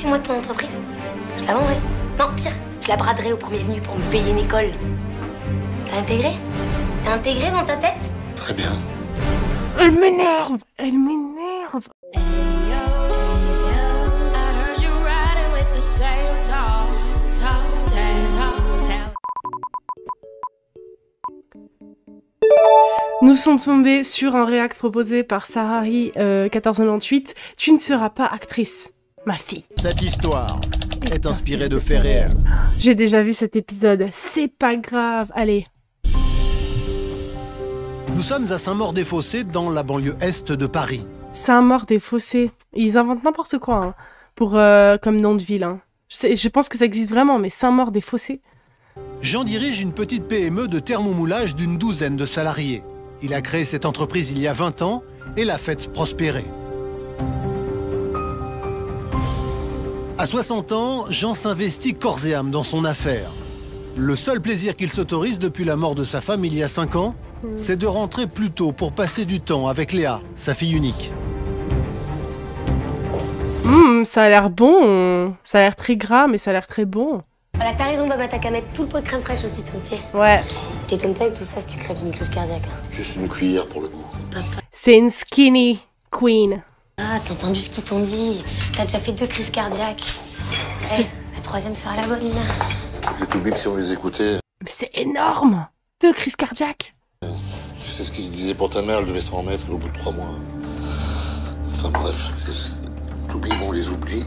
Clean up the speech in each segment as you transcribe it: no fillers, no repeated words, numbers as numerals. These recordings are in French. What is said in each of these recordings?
moi, de ton entreprise. Je la vendrai. Non, pire, je la braderai au premier venu pour me payer une école. T'as intégré? T'as intégré dans ta tête? Très bien. Elle m'énerve. Elle m'énerve. Nous sommes tombés sur un react proposé par Sarari 1498. Tu ne seras pas actrice, ma fille. Cette histoire est inspirée de faits réels. J'ai déjà vu cet épisode, c'est pas grave, allez. Nous sommes à Saint-Maur-des-Fossés, dans la banlieue est de Paris. Saint-Maur-des-Fossés, ils inventent n'importe quoi hein, pour, comme nom de ville. Hein. Je pense que ça existe vraiment, mais Saint-Maur-des-Fossés. Jean dirige une petite PME de thermomoulage d'une douzaine de salariés. Il a créé cette entreprise il y a 20 ans et l'a faite prospérer. À 60 ans, Jean s'investit corps et âme dans son affaire. Le seul plaisir qu'il s'autorise depuis la mort de sa femme il y a 5 ans, c'est de rentrer plus tôt pour passer du temps avec Léa, sa fille unique. Ça a l'air bon. Ça a l'air très gras, mais ça a l'air très bon. Voilà, t'as raison, Baba, t'as qu'à mettre tout le pot de crème fraîche aussi, ton pied. Ouais. T'étonnes pas avec tout ça si tu crèves d'une crise cardiaque. Hein. Juste une cuillère pour le goût. Papa. C'est une skinny queen. Ah, t'as entendu ce qu'ils t'ont dit? T'as déjà fait 2 crises cardiaques. Eh, la 3e sera la bonne. Les tout bips, si on les écoutait, Mais c'est énorme. 2 crises cardiaques. tu sais ce qu'ils disaient pour ta mère, elle devait s'en remettre au bout de 3 mois. Enfin bref, t'oublies, on les oublie.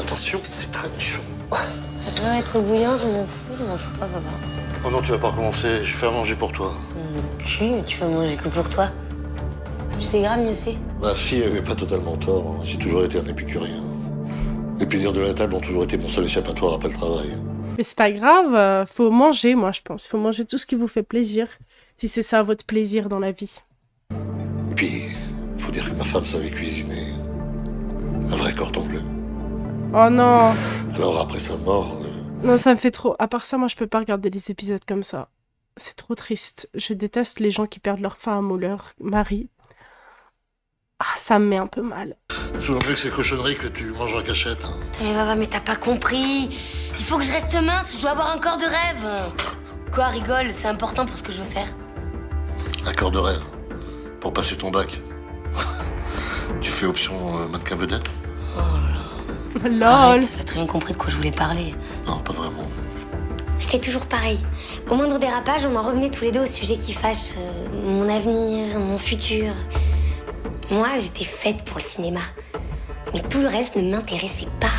Attention, c'est très chaud. Ça doit être bouillant, je m'en fous, je mange pas, Baba. Oh non, tu vas pas recommencer, je vais faire manger pour toi. Tu vas manger que pour toi. Plus c'est grave, mieux c'est. Ma fille avait pas totalement tort, hein. J'ai toujours été un épicurien. Les plaisirs de la table ont toujours été mon seul échappatoire après le travail. Mais c'est pas grave, faut manger, moi je pense. Faut manger tout ce qui vous fait plaisir, si c'est ça votre plaisir dans la vie. Et puis, faut dire que ma femme savait cuisiner. Un vrai cordon bleu. Oh non. Alors après sa mort... Non, ça me fait trop. À part ça, moi je peux pas regarder des épisodes comme ça. C'est trop triste. Je déteste les gens qui perdent leur femme ou leur mari. Ah, ça me met un peu mal. Toujours plus que ces cochonneries que tu manges en cachette. Hein. Putain, mais Baba, mais t'as pas compris. Il faut que je reste mince, je dois avoir un corps de rêve. Quoi, rigole, c'est important pour ce que je veux faire. Un corps de rêve. Pour passer ton bac. Tu fais option mannequin vedette? Lol. Arrête, t'as très bien compris de quoi je voulais parler. Non, pas vraiment. C'était toujours pareil. Au moindre dérapage, on en revenait tous les deux au sujet qui fâche. Mon avenir, mon futur. Moi, j'étais faite pour le cinéma. Mais tout le reste ne m'intéressait pas.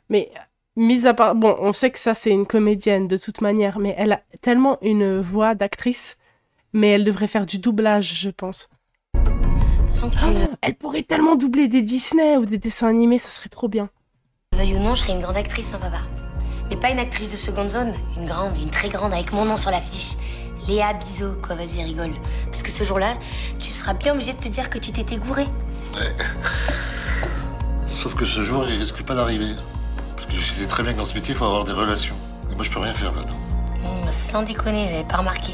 Mais, mis à part... Bon, on sait que ça, c'est une comédienne, de toute manière, mais elle a tellement une voix d'actrice, mais elle devrait faire du doublage, je pense. Elle pourrait tellement doubler des Disney ou des dessins animés, ça serait trop bien. Veuille ou non, je serais une grande actrice, hein, Papa. Mais pas une actrice de seconde zone. Une grande, une très grande, avec mon nom sur l'affiche. Léa Bizot, quoi, vas-y, rigole. Parce que ce jour-là, tu seras bien obligé de te dire que tu t'étais gouré. Ouais. Sauf que ce jour, il risque pas d'arriver. Parce que je sais très bien que dans ce métier, il faut avoir des relations. Et moi, je peux rien faire là-dedans. Sans déconner, j'avais pas remarqué.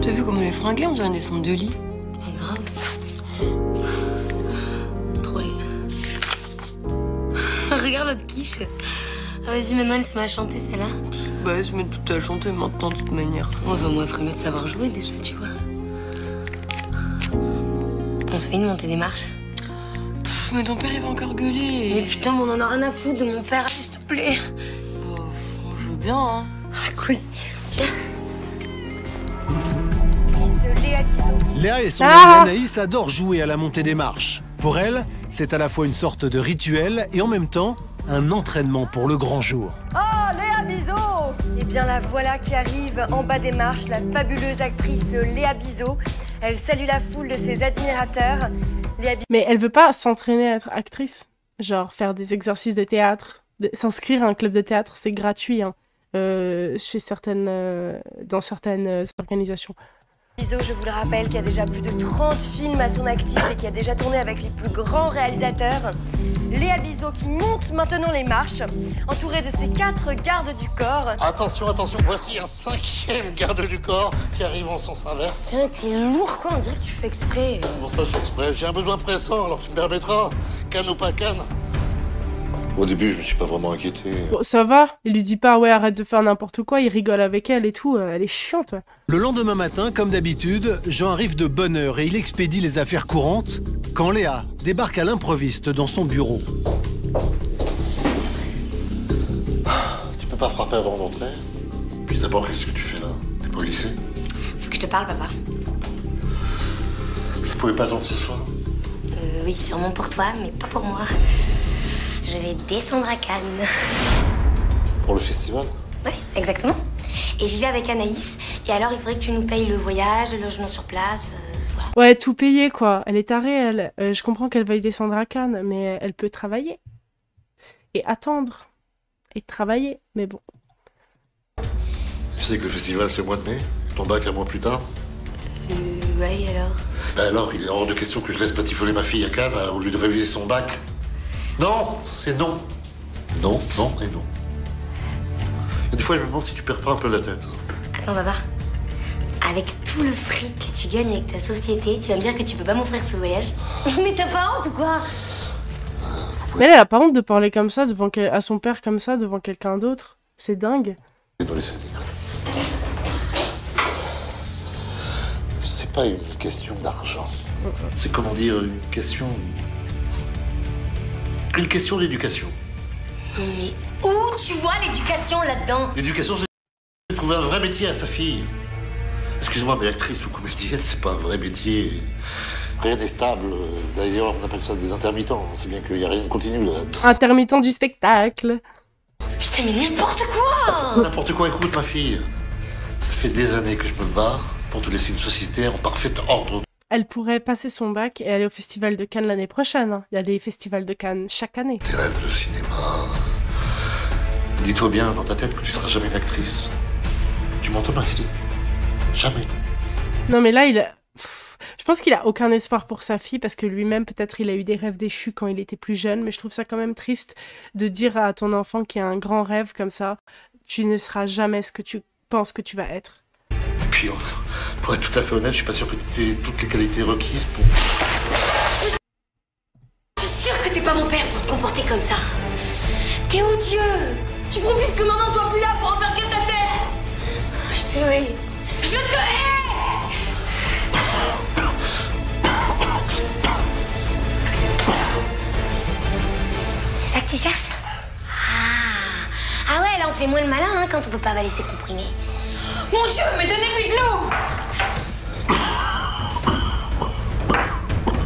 T'as vu comment elle est fringuée? On dirait une descente de lit. Mais grave. Trop laid. Regarde l'autre quiche. Ah, vas-y, maintenant, elle se met à chanter, celle-là. Bah, elle se met tout à chanter maintenant, de toute manière. Ouais, bah, moi, il ferait mieux de savoir jouer, déjà, tu vois. On se fait une montée des marches. Pff, mais ton père, il va encore gueuler. Mais putain, mais on en a rien à foutre de mon père, s'il te plaît. Bah, je veux bien, hein. Ah, cool. Tiens. Léa et son amie Anaïs adorent jouer à la montée des marches. Pour elle, c'est à la fois une sorte de rituel et en même temps, un entraînement pour le grand jour. Oh, Léa Bizot! Eh bien, la voilà qui arrive en bas des marches, la fabuleuse actrice Léa Bizot. Elle salue la foule de ses admirateurs. Mais elle veut pas s'entraîner à être actrice? Genre faire des exercices de théâtre? S'inscrire à un club de théâtre, c'est gratuit, hein, chez certaines, dans certaines organisations. Bizot, je vous le rappelle, qui a déjà plus de 30 films à son actif et qui a déjà tourné avec les plus grands réalisateurs. Léa Bizot qui monte maintenant les marches, entourée de ses 4 gardes du corps. Attention, attention, voici un 5e garde du corps qui arrive en sens inverse. Tiens, t'es lourd quoi, on dirait que tu fais exprès. Bon, ça, je fais exprès. J'ai un besoin pressant, alors tu me permettras. Canne ou pas canne. Au début, je me suis pas vraiment inquiété. Bon, ça va, il lui dit pas ouais arrête de faire n'importe quoi, il rigole avec elle et tout, elle est chiante. Le lendemain matin, comme d'habitude, Jean arrive de bonne heure et il expédie les affaires courantes quand Léa débarque à l'improviste dans son bureau. Tu peux pas frapper avant d'entrer? Puis d'abord, qu'est-ce que tu fais là? T'es pas au lycée? Faut que je te parle, papa. Ça pouvait pas attendre ce soir? Oui, sûrement pour toi, mais pas pour moi. Je vais descendre à Cannes. Pour le festival? Ouais, exactement. Et j'y vais avec Anaïs. Et alors, il faudrait que tu nous payes le voyage, le logement sur place, voilà. Ouais, tout payer quoi, elle est tarée elle. Je comprends qu'elle veuille descendre à Cannes, mais elle peut travailler. Et attendre. Et travailler, mais bon. Tu sais que le festival, c'est au mois de mai? Ton bac un mois plus tard? Ouais, alors? Ben alors, il est hors de question que je laisse patifoler ma fille à Cannes au lieu de réviser son bac. Non, c'est non. Non, non et non. Et des fois, je me demande si tu perds pas un peu la tête. Attends, papa. Avec tout le fric que tu gagnes avec ta société, tu vas me dire que tu peux pas m'offrir ce voyage? Mais t'as pas honte ou quoi? Mais elle a pas honte de parler comme ça devant à son père comme ça devant quelqu'un d'autre. C'est dingue. Dans les syndicats. C'est pas une question d'argent. C'est comment dire, une question d'éducation. Mais où tu vois l'éducation là-dedans? L'éducation, c'est de trouver un vrai métier à sa fille. Excuse-moi, mais actrice ou comédienne, c'est pas un vrai métier. Rien n'est stable. D'ailleurs, on appelle ça des intermittents. C'est bien qu'il n'y a rien de continu là. Intermittent du spectacle. Putain, mais n'importe quoi! N'importe quoi, écoute ma fille. Ça fait des années que je me bats pour te laisser une société en parfait ordre. Elle pourrait passer son bac et aller au Festival de Cannes l'année prochaine. Hein. Il y a les festivals de Cannes chaque année. Tes rêves de cinéma. Dis-toi bien dans ta tête que tu seras jamais une actrice. Tu m'entends, ma fille? Jamais. Non mais là, je pense qu'il a aucun espoir pour sa fille parce que lui-même, peut-être, il a eu des rêves déchus quand il était plus jeune. Mais je trouve ça quand même triste de dire à ton enfant qui a un grand rêve comme ça, tu ne seras jamais ce que tu penses que tu vas être. Et puis, pour être tout à fait honnête, je suis pas sûr que tu aies toutes les qualités requises pour... Je suis sûre que t'es pas mon père pour te comporter comme ça. T'es odieux. Tu profites que maman soit plus là pour en faire que ta tête. Je te hais. Je te hais. C'est ça que tu cherches? Ah ouais, là on fait moins le malin hein, quand on peut pas avaler ses comprimés. Mon Dieu, mais donnez-lui de l'eau!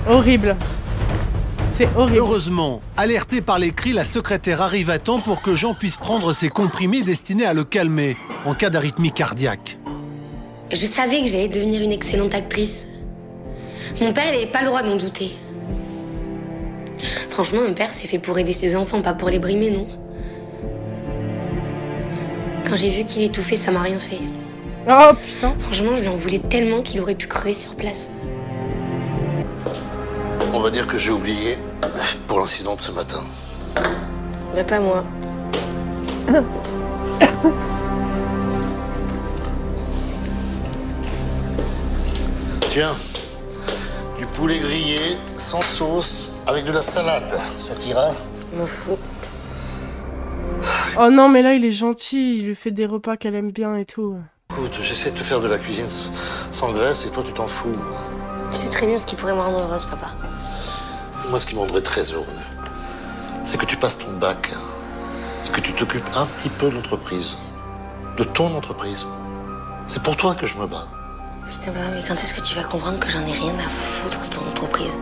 Horrible. C'est horrible. Heureusement, alertée par les cris, la secrétaire arrive à temps pour que Jean puisse prendre ses comprimés destinés à le calmer en cas d'arythmie cardiaque. Je savais que j'allais devenir une excellente actrice. Mon père, il avait pas le droit d'en douter. Franchement, mon père s'est fait pour aider ses enfants, pas pour les brimer, non? Quand j'ai vu qu'il étouffait, ça m'a rien fait. Oh putain. Franchement, je lui en voulais tellement qu'il aurait pu crever sur place. On va dire que j'ai oublié pour l'incident de ce matin. Bah pas moi. Tiens, du poulet grillé, sans sauce, avec de la salade. Ça t'ira? Je m'en fous. Oh non, mais là, il est gentil. Il lui fait des repas qu'elle aime bien et tout. Écoute, j'essaie de te faire de la cuisine sans graisse et toi, tu t'en fous. Tu sais très bien ce qui pourrait me rendre heureuse, papa. Moi, ce qui me rendrait très heureux, c'est que tu passes ton bac et que tu t'occupes un petit peu de l'entreprise. De ton entreprise. C'est pour toi que je me bats. Putain, mais quand est-ce que tu vas comprendre que j'en ai rien à foutre de ton entreprise?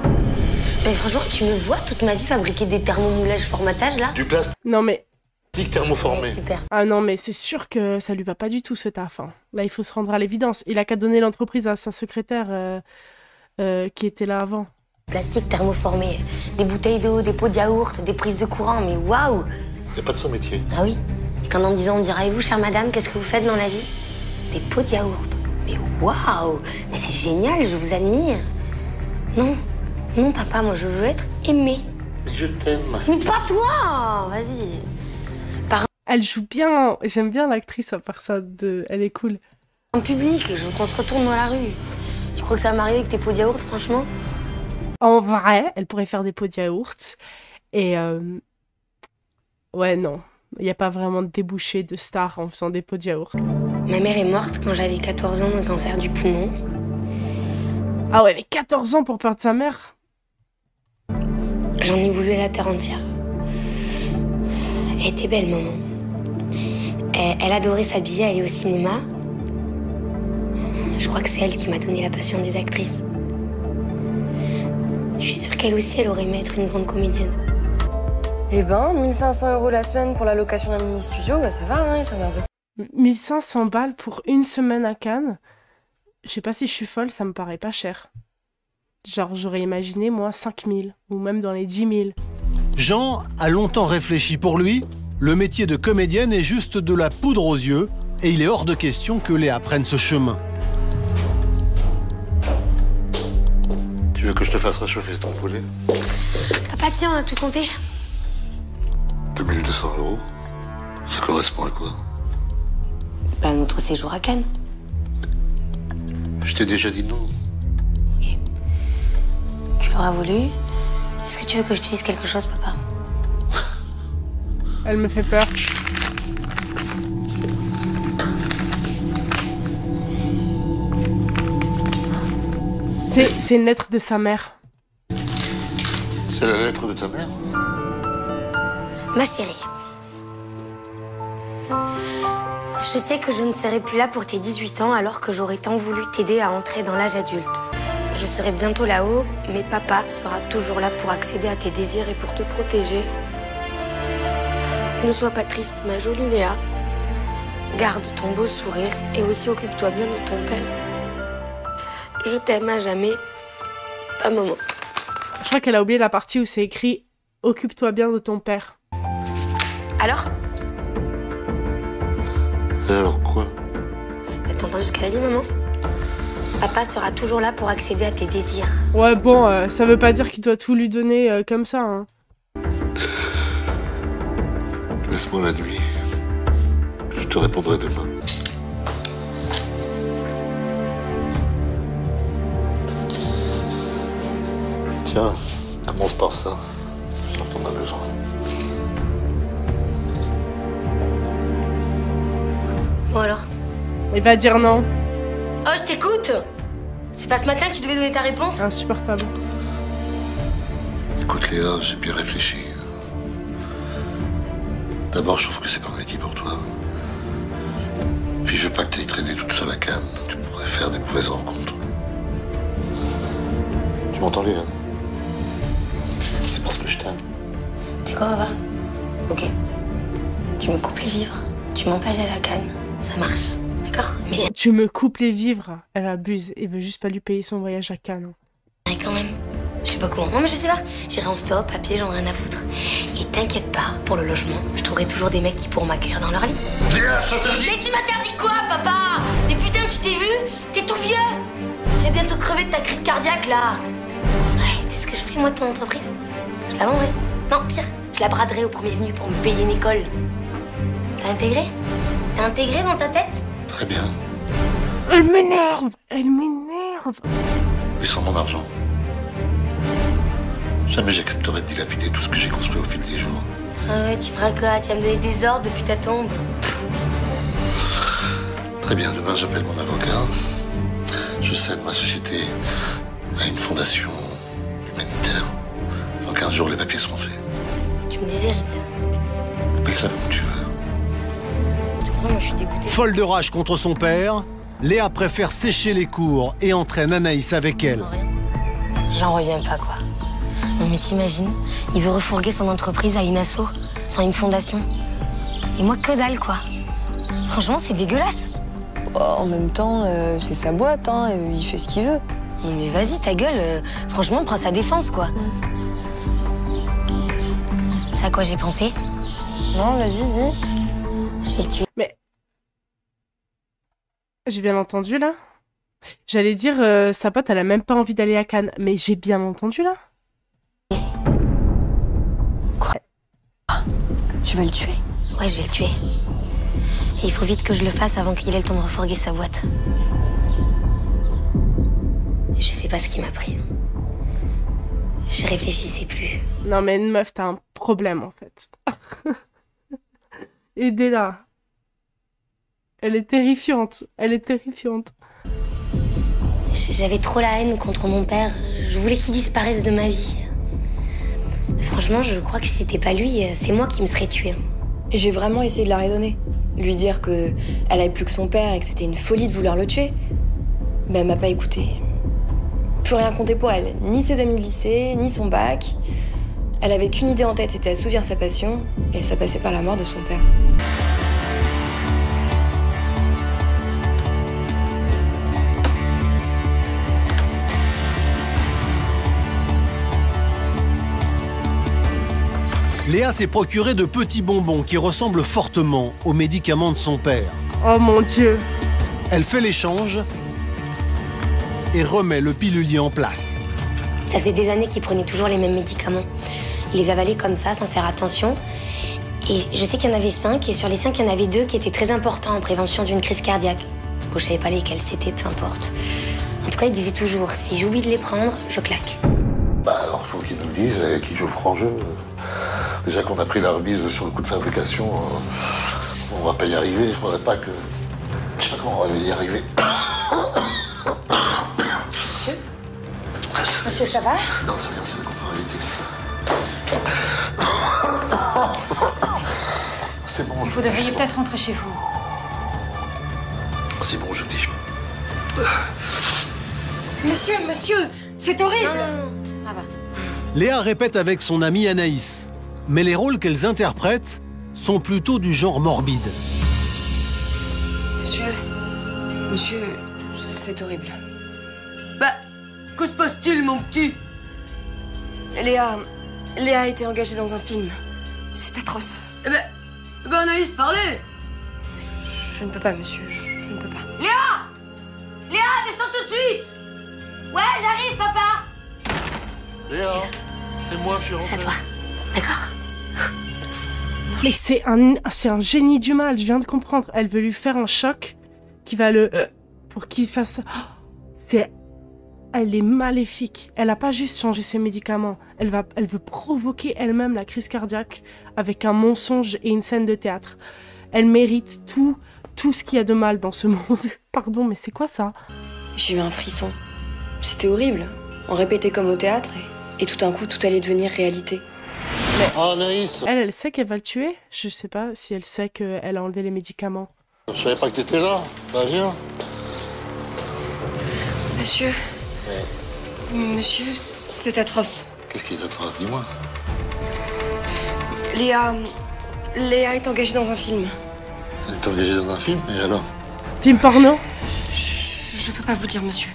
Mais franchement, tu me vois toute ma vie fabriquer des thermomoulages formatage, là? Du plastique Non, mais... thermoformé. Super. Ah non, mais c'est sûr que ça lui va pas du tout, ce taf. Hein. Là, il faut se rendre à l'évidence. Il a qu'à donner l'entreprise à sa secrétaire qui était là avant. Plastique thermoformé, des bouteilles d'eau, des pots de yaourt, des prises de courant, mais waouh! Y a pas de son métier. Ah oui? Et quand dans 10 ans on me dira, et vous, chère madame, qu'est-ce que vous faites dans la vie? Des pots de yaourt. Mais waouh! Mais c'est génial, je vous admire. Non, non, papa, moi je veux être aimée. Mais je t'aime, ma Mais fille. pas toi! Vas-y. Elle joue bien, j'aime bien l'actrice à part ça, elle est cool. En public, je veux qu'on se retourne dans la rue. Tu crois que ça va m'arriver avec tes pots de yaourt, franchement? En vrai, elle pourrait faire des pots de yaourt. Et ouais, non. Il n'y a pas vraiment de débouché de star en faisant des pots de yaourt. Ma mère est morte quand j'avais 14 ans d'un cancer du poumon. Ah ouais, mais 14 ans pour perdre sa mère? J'en ai voulu la terre entière. Elle était belle, maman. Elle adorait s'habiller, aller au cinéma. Je crois que c'est elle qui m'a donné la passion des actrices. Je suis sûre qu'elle aussi, elle aurait aimé être une grande comédienne. Eh ben, 1500 € la semaine pour la location d'un mini-studio, bah ça va, hein, ils sont bien deux. 1500 balles pour une semaine à Cannes? Je sais pas si je suis folle, ça me paraît pas cher. Genre, j'aurais imaginé, moi, 5000, ou même dans les 10 000. Jean a longtemps réfléchi. Pour lui, le métier de comédienne est juste de la poudre aux yeux et il est hors de question que Léa prenne ce chemin. Tu veux que je te fasse réchauffer ton poulet? Papa, tiens, on a tout compté. 2200 €. Ça correspond à quoi? Bah, notre séjour à Cannes. Je t'ai déjà dit non. Ok. Tu l'auras voulu. Est-ce que tu veux que je te dise quelque chose, papa? Elle me fait peur. C'est une lettre de sa mère. C'est la lettre de ta mère? Ma chérie, je sais que je ne serai plus là pour tes 18 ans alors que j'aurais tant voulu t'aider à entrer dans l'âge adulte. Je serai bientôt là-haut, mais papa sera toujours là pour accéder à tes désirs et pour te protéger. Ne sois pas triste, ma jolie Léa. Garde ton beau sourire et aussi occupe-toi bien de ton père. Je t'aime à jamais, ta maman. Je crois qu'elle a oublié la partie où c'est écrit « Occupe-toi bien de ton père ». Alors? Et alors quoi? T'as entendu ce qu'elle a dit, maman? Papa sera toujours là pour accéder à tes désirs. Ouais, bon, ça veut pas dire qu'il doit tout lui donner comme ça, hein. Laisse-moi la nuit. Je te répondrai demain. Tiens, commence par ça. Je sens qu'on a besoin. Bon alors? Il va dire non. Oh, je t'écoute! C'est pas ce matin que tu devais donner ta réponse? Insupportable. Écoute Léa, j'ai bien réfléchi. D'abord, je trouve que c'est pas un métier pour toi. Puis je veux pas que t'ailles traîner toute seule à Cannes. Tu pourrais faire des mauvaises rencontres. Tu m'entends Léa? C'est parce que je t'aime. Tu sais quoi, papa? Ok. Tu me coupes les vivres, tu m'empêches d'aller à Cannes. Ça marche, d'accord? Mais Tu me coupes les vivres. Elle abuse. Il veut juste pas lui payer son voyage à Cannes. j'aimerais quand même. Je sais pas comment. Non, mais je sais pas. J'irai en stop, à pied, j'en ai rien à foutre. Et t'inquiète pas, pour le logement, je trouverai toujours des mecs qui pourront m'accueillir dans leur lit. Léa, je t'interdis! Mais tu m'interdis quoi, papa? Mais putain, tu t'es vu? T'es tout vieux? Tu vas bientôt crever de ta crise cardiaque, là. Ouais, tu sais ce que je ferai, moi, de ton entreprise? Je la vendrai. Non, pire, je la braderai au premier venu pour me payer une école. T'as intégré? T'as intégré dans ta tête? Très bien. Elle m'énerve. Elle m'énerve. Mais sans mon argent. Jamais j'accepterai de dilapider tout ce que j'ai construit au fil des jours. Ah ouais, tu feras quoi? Tu vas me donner des ordres depuis ta tombe? Très bien, demain j'appelle mon avocat. Je cède ma société à une fondation humanitaire. Dans 15 jours, les papiers seront faits. Tu me déshérites. Appelle ça comme tu veux. De toute façon, moi, je suis dégoûtée. Folle de rage contre son père, Léa préfère sécher les cours et entraîne Anaïs avec elle. J'en reviens pas, quoi. Non, mais t'imagines, il veut refourguer son entreprise à une asso, enfin une fondation. Et moi, que dalle, quoi. Franchement, c'est dégueulasse. En même temps, c'est sa boîte, hein, il fait ce qu'il veut. Non, mais vas-y, ta gueule, franchement, prends sa défense, quoi. Tu sais à quoi j'ai pensé? Non, vas-y, dis. Je vais le tuer. Mais... J'ai bien entendu, là? J'allais dire, sa pote, elle a même pas envie d'aller à Cannes. Mais j'ai bien entendu, là. Quoi? Tu vas le tuer? Ouais, je vais le tuer. Et il faut vite que je le fasse avant qu'il ait le temps de refourguer sa boîte. Je sais pas ce qui m'a pris. Je réfléchissais plus. Non, mais une meuf, t'as un problème, en fait. Aidez-la. Elle est terrifiante. Elle est terrifiante. J'avais trop la haine contre mon père. Je voulais qu'il disparaisse de ma vie. Franchement, je crois que si c'était pas lui, c'est moi qui me serais tuée. J'ai vraiment essayé de la raisonner. Lui dire que elle avait plus que son père et que c'était une folie de vouloir le tuer. Mais elle m'a pas écoutée. Plus rien comptait pour elle. Ni ses amis de lycée, ni son bac. Elle avait qu'une idée en tête, c'était assouvir sa passion. Et ça passait par la mort de son père. Léa s'est procuré de petits bonbons qui ressemblent fortement aux médicaments de son père. Oh mon Dieu. Elle fait l'échange et remet le pilulier en place. Ça faisait des années qu'il prenait toujours les mêmes médicaments. Il les avalait comme ça, sans faire attention. Et je sais qu'il y en avait 5, et sur les 5, il y en avait 2 qui étaient très importants en prévention d'une crise cardiaque. Bon, je savais pas lesquels c'était, peu importe. En tout cas, il disait toujours, si j'oublie de les prendre, je claque. Bah alors, faut qu'ils nous le disent, et qu'ils jouent le franc jeu. Déjà qu'on a pris la remise sur le coup de fabrication, on va pas y arriver. Il faudrait pas que... On va y arriver. Monsieur, ça va? Non, ça vient, c'est la contrariété, ça. C'est bon, Vous devriez peut-être rentrer chez vous. C'est bon, je dis. Monsieur, c'est horrible! Non, ça va. Léa répète avec son amie Anaïs, mais les rôles qu'elles interprètent sont plutôt du genre morbide. Monsieur, c'est horrible. Bah, que se passe-t-il, mon petit? Léa a été engagée dans un film. C'est atroce. Eh ben Anaïs, parlez! Je ne peux pas, monsieur, je ne peux pas. Léa, descends tout de suite! Ouais, j'arrive, papa! Léa, c'est moi, je suis rentré. C'est à toi, d'accord? Mais c'est un génie du mal, je viens de comprendre. Elle veut lui faire un choc qui va le... pour qu'il fasse... Elle est maléfique. Elle a pas juste changé ses médicaments. Elle veut provoquer elle-même la crise cardiaque avec un mensonge et une scène de théâtre. Elle mérite tout ce qu'il y a de mal dans ce monde. Pardon, mais c'est quoi ça? J'ai eu un frisson. C'était horrible. On répétait comme au théâtre et tout d'un coup, tout allait devenir réalité. Oh, Anaïs, Elle sait qu'elle va le tuer? Je sais pas si elle sait qu'elle a enlevé les médicaments. je savais pas que t'étais là. Bah, viens. Monsieur, Ouais. monsieur, c'est atroce. Qu'est-ce qui est atroce, dis-moi. Léa est engagée dans un film. Elle est engagée dans un film, et alors? Film porno? Je peux pas vous dire, monsieur.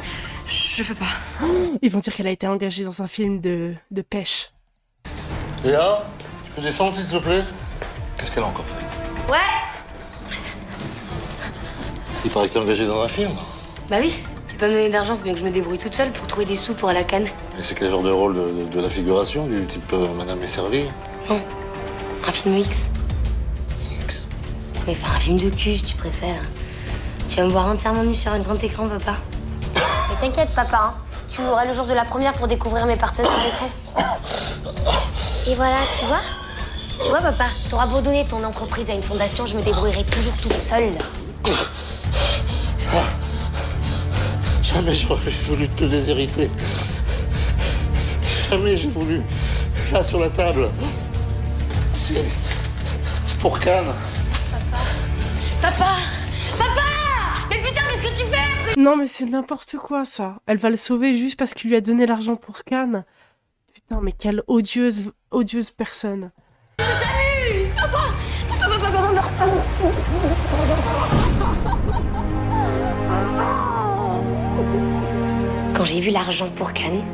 Je peux pas. Ils vont dire qu'elle a été engagée dans un film de pêche. Léa, tu peux descendre, s'il te plaît? Qu'est-ce qu'elle a encore fait? Ouais! Il paraît que t'es engagée dans un film. Bah oui, tu peux pas me donner d'argent, faut bien que je me débrouille toute seule pour trouver des sous pour aller à Cannes. Et c'est quel genre de rôle de la figuration, du type Madame est servie? Non, un film X. X. Mais faire un film de cul, si tu préfères. Tu vas me voir entièrement nue sur un grand écran, papa. Mais t'inquiète, papa, hein. Tu auras le jour de la première pour découvrir mes partenaires d'écran. Et voilà, tu vois? Tu vois, papa, t'auras beau donner ton entreprise à une fondation, je me débrouillerai toujours toute seule. Jamais j'aurais voulu te déshériter. Jamais j'ai voulu. Là, sur la table. C'est pour Cannes. Papa! Mais putain, qu'est-ce que tu fais? Non mais c'est n'importe quoi ça. Elle va le sauver juste parce qu'il lui a donné l'argent pour Cannes. Putain mais quelle odieuse personne. Quand j'ai vu l'argent pour Cannes,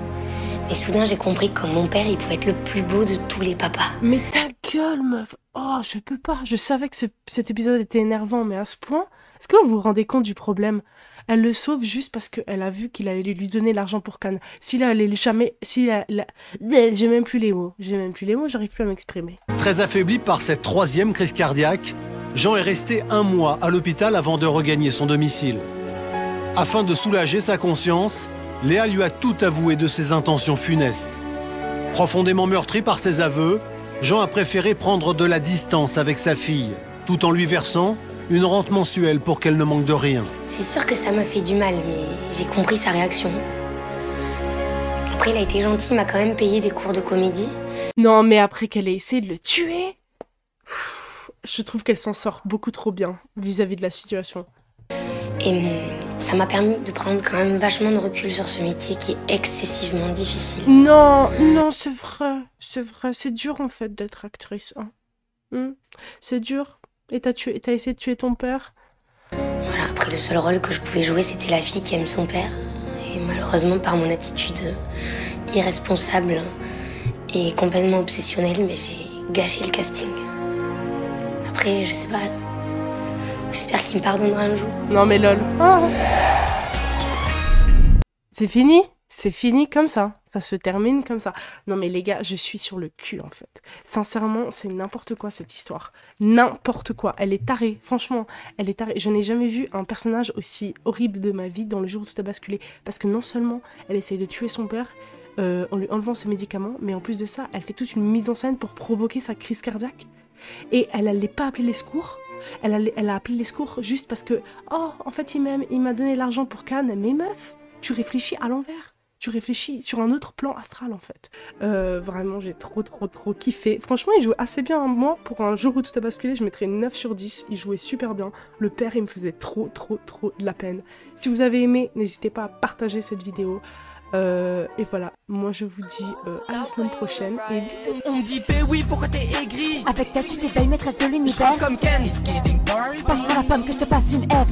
mais soudain j'ai compris que mon père il pouvait être le plus beau de tous les papas. Mais ta gueule meuf. Oh je peux pas. Je savais que cet épisode était énervant mais à ce point. Est-ce que vous vous rendez compte du problème? Elle le sauve juste parce qu'elle a vu qu'il allait lui donner l'argent pour Cannes. S'il allait jamais... J'ai même plus les mots. J'arrive plus à m'exprimer. Très affaibli par cette 3e crise cardiaque, Jean est resté 1 mois à l'hôpital avant de regagner son domicile. Afin de soulager sa conscience, Léa lui a tout avoué de ses intentions funestes. Profondément meurtri par ses aveux, Jean a préféré prendre de la distance avec sa fille, tout en lui versant une rente mensuelle pour qu'elle ne manque de rien. C'est sûr que ça m'a fait du mal, mais j'ai compris sa réaction. Après, il a été gentil, il m'a quand même payé des cours de comédie. Non, mais après qu'elle ait essayé de le tuer, je trouve qu'elle s'en sort beaucoup trop bien vis-à-vis de la situation. Et ça m'a permis de prendre quand même vachement de recul sur ce métier qui est excessivement difficile. Non, c'est vrai, c'est dur en fait d'être actrice. Hein. C'est dur. Et t'as essayé de tuer ton père? Voilà, après le seul rôle que je pouvais jouer, c'était la fille qui aime son père. Et malheureusement, par mon attitude irresponsable et complètement obsessionnelle, mais j'ai gâché le casting. Après, je sais pas. J'espère qu'il me pardonnera un jour. Non mais lol. C'est fini? C'est fini comme ça. Ça se termine comme ça. Non mais les gars, je suis sur le cul en fait. Sincèrement, c'est n'importe quoi cette histoire. N'importe quoi. Elle est tarée. Franchement, elle est tarée. Je n'ai jamais vu un personnage aussi horrible de ma vie dans le jour où tout a basculé. Parce que non seulement elle essaye de tuer son père en lui enlevant ses médicaments, mais en plus de ça, elle fait toute une mise en scène pour provoquer sa crise cardiaque. Et elle n'allait pas appeler les secours. Elle a appelé les secours juste parce que « Oh, en fait, il m'a donné l'argent pour Cannes. » Mais meuf, tu réfléchis à l'envers. Tu réfléchis sur un autre plan astral, en fait. Vraiment, j'ai trop kiffé. Franchement, il jouait assez bien. Moi, pour un jour où tout a basculé, je mettrais 9 sur 10. Il jouait super bien. Le père, il me faisait trop de la peine. Si vous avez aimé, n'hésitez pas à partager cette vidéo. Et voilà, moi je vous dis à la semaine prochaine et bisous. On me dit oui, pourquoi t'es aigri? Avec ta suite, t'es belle maîtresse de l'univers. Comme Ken. Passe par la pomme que je te passe une F.